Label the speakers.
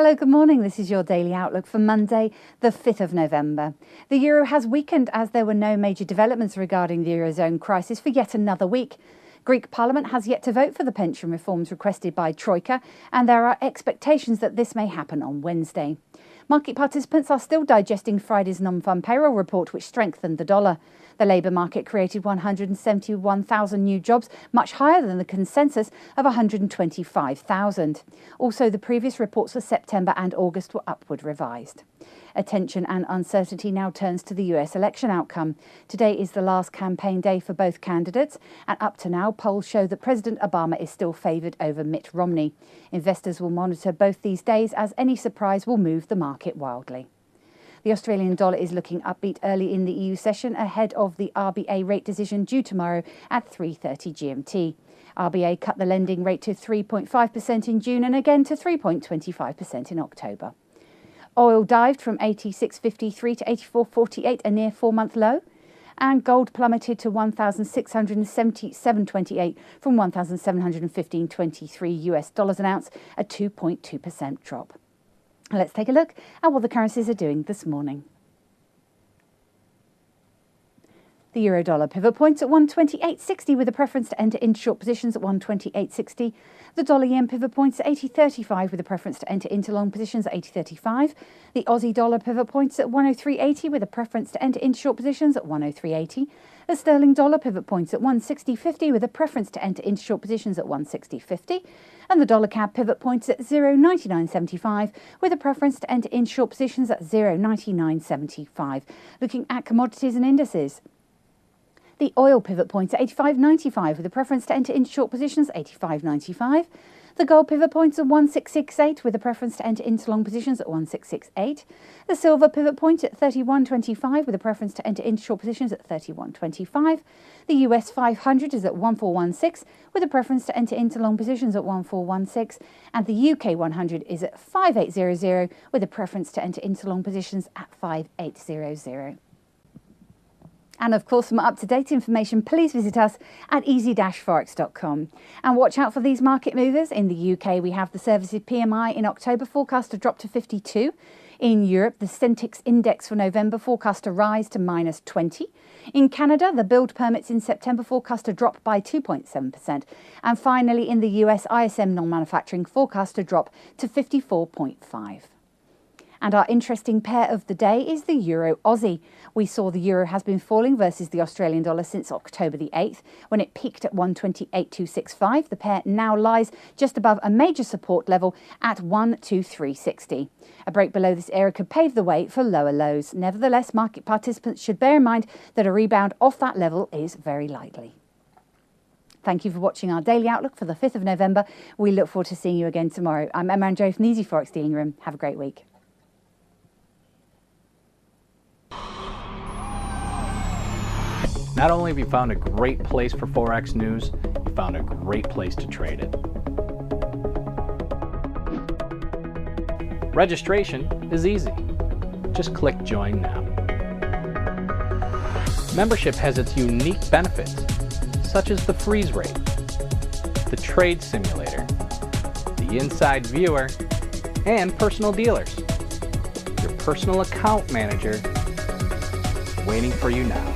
Speaker 1: Hello, good morning. This is your daily outlook for Monday, the 5th of November. The euro has weakened as there were no major developments regarding the eurozone crisis for yet another week. Greek Parliament has yet to vote for the pension reforms requested by Troika, and there are expectations that this may happen on Wednesday. Market participants are still digesting Friday's non-farm payroll report, which strengthened the dollar. The labour market created 171,000 new jobs, much higher than the consensus of 125,000. Also, the previous reports for September and August were upward revised. Attention and uncertainty now turns to the US election outcome. Today is the last campaign day for both candidates, and up to now, polls show that President Obama is still favoured over Mitt Romney. Investors will monitor both these days, as any surprise will move the market wildly. The Australian dollar is looking upbeat early in the EU session ahead of the RBA rate decision due tomorrow at 3:30 GMT. RBA cut the lending rate to 3.5% in June and again to 3.25% in October. Oil dived from 86.53 to 84.48, a near 4-month low. And gold plummeted to 1,677.28 from 1,715.23 US dollars an ounce, a 2.2% drop. Let's take a look at what the currencies are doing this morning. The euro-dollar pivot points at 128.60 with a preference to enter into short positions at 128.60. The dollar-yen pivot points at 80.35 with a preference to enter into long positions at 80.35. The Aussie-dollar pivot points at 103.80 with a preference to enter into short positions at 103.80. The sterling-dollar pivot points at 160.50 with a preference to enter into short positions at 160.50. And the dollar-CAD pivot points at 0.9975 with a preference to enter in short positions at 0.9975. Looking at commodities and indices. The oil pivot points at 85.95 with a preference to enter in short positions at 85.95. The gold pivot points at 1668 with a preference to enter into long positions at 1668. The silver pivot point at 31.25 with a preference to enter into short positions at 31.25. The US 500 is at 1416 with a preference to enter into long positions at 1416. And the UK 100 is at 5800 with a preference to enter into long positions at 5800. And of course, for more up-to-date information, please visit us at easy-forex.com. And watch out for these market movers. In the UK, we have the services PMI in October forecast to drop to 52. In Europe, the Centix index for November forecast to rise to -20. In Canada, the build permits in September forecast to drop by 2.7%. And finally, in the US, ISM non-manufacturing forecast to drop to 54.5. And our interesting pair of the day is the Euro-Aussie. We saw the euro has been falling versus the Australian dollar since October the 8th, when it peaked at 128.265. The pair now lies just above a major support level at 123.60. A break below this area could pave the way for lower lows. Nevertheless, market participants should bear in mind that a rebound off that level is very likely. Thank you for watching our daily outlook for the 5th of November. We look forward to seeing you again tomorrow. I'm Emma Andrew from the Easy Forex Dealing Room. Have a great week.
Speaker 2: Not only have you found a great place for Forex news, you found a great place to trade it. Registration is easy. Just click Join Now. Membership has its unique benefits, such as the freeze rate, the trade simulator, the inside viewer, and personal dealers. Your personal account manager waiting for you now.